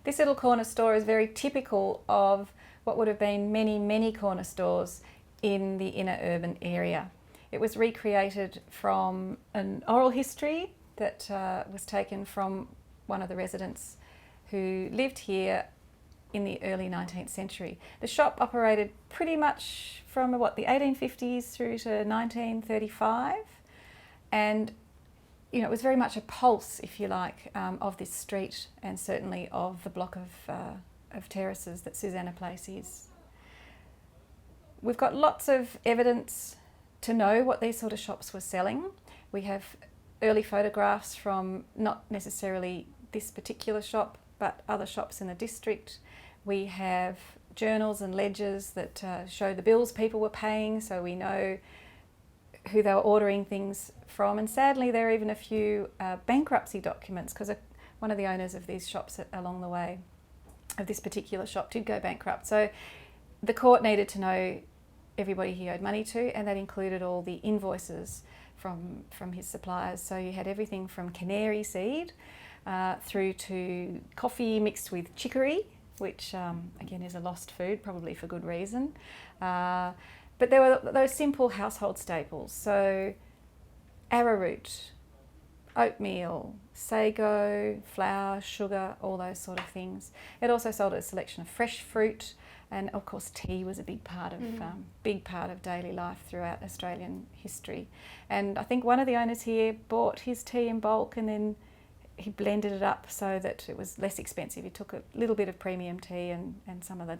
This little corner store is very typical of what would have been many, many corner stores in the inner urban area. It was recreated from an oral history that was taken from one of the residents who lived here in the early 19th century. The shop operated pretty much from the 1850s through to 1935, and it was very much a pulse, if you like, of this street and certainly of the block of terraces that Susannah Place is. We've got lots of evidence to know what these sort of shops were selling. We have early photographs from not necessarily this particular shop, but other shops in the district. We have journals and ledgers that show the bills people were paying, so we know who they were ordering things from. And sadly, there are even a few bankruptcy documents, because one of the owners of these shops along the way, of this particular shop, did go bankrupt. So the court needed to know everybody he owed money to, and that included all the invoices from his suppliers. So you had everything from canary seed through to coffee mixed with chicory, which again is a lost food, probably for good reason. But there were those simple household staples, so arrowroot, oatmeal, sago, flour, sugar, all those sort of things. It also sold a selection of fresh fruit, and of course tea was a big part of daily life throughout Australian history. And I think one of the owners here bought his tea in bulk, and then he blended it up so that it was less expensive. He took a little bit of premium tea and some of the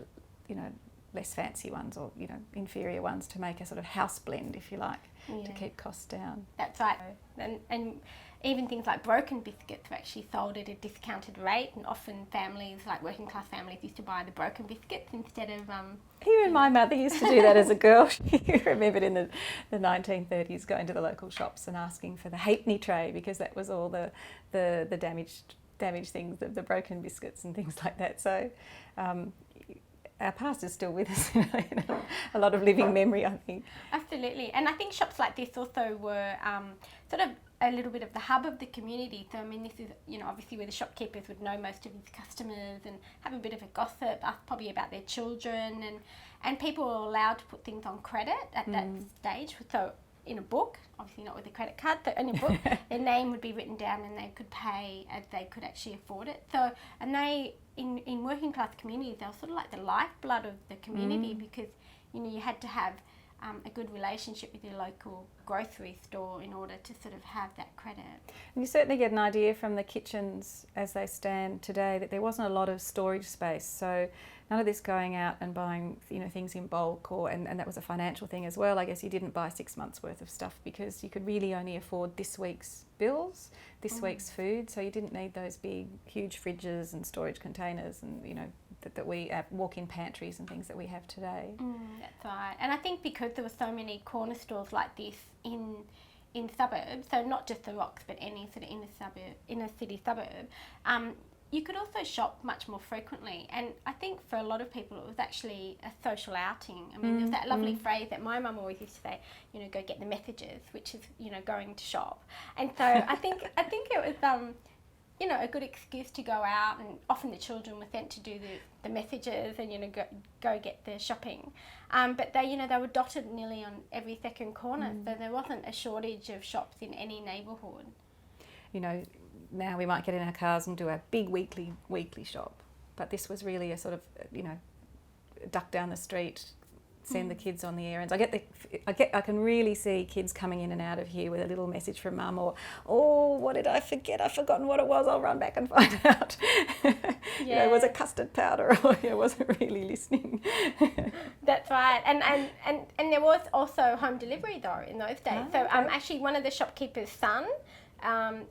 less fancy ones, or inferior ones, to make a sort of house blend, if you like, to keep costs down. That's right. And even things like broken biscuits were actually sold at a discounted rate, and often families, like working class families, used to buy the broken biscuits instead of Even my mother used to do that as a girl. She remembered in the 1930s going to the local shops and asking for the halfpenny tray, because that was all the damaged things, the broken biscuits and things like that. So our past is still with us, a lot of living memory, I think. Absolutely. And I think shops like this also were sort of a little bit of the hub of the community. So I mean, this is obviously where the shopkeepers would know most of his customers and have a bit of a gossip, probably about their children, and people were allowed to put things on credit at that stage. So in a book, obviously not with a credit card, but in a book, their name would be written down and they could pay as they could actually afford it. So, and they, in working class communities, they were sort of like the lifeblood of the community, because you had to have a good relationship with your local grocery store in order to sort of have that credit. And you certainly get an idea from the kitchens as they stand today that there wasn't a lot of storage space. So none of this going out and buying things in bulk, and that was a financial thing as well. I guess you didn't buy 6 months worth of stuff because you could really only afford this week's bills, this week's food. So you didn't need those big, huge fridges and storage containers and that we walk-in pantries and things that we have today. That's right. And I think because there were so many corner stores like this in suburbs, so not just the Rocks but any sort of inner city suburb, you could also shop much more frequently. And I think for a lot of people it was actually a social outing. I mean, there's that lovely phrase that my mum always used to say, go get the messages, which is going to shop. And so I think it was a good excuse to go out, and often the children were sent to do the messages and go get the shopping. But they were dotted nearly on every second corner, so there wasn't a shortage of shops in any neighbourhood. Now we might get in our cars and do our big weekly shop, but this was really a sort of duck down the street, send the kids on the errands. I can really see kids coming in and out of here with a little message from mum, or, oh, what did I forget? I've forgotten what it was. I'll run back and find out. It was a custard powder, or I wasn't really listening. That's right. And there was also home delivery though in those days. Oh, so okay. Actually one of the shopkeeper's son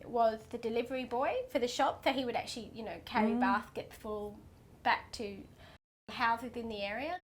was the delivery boy for the shop. So he would actually carry baskets full back to houses in the area.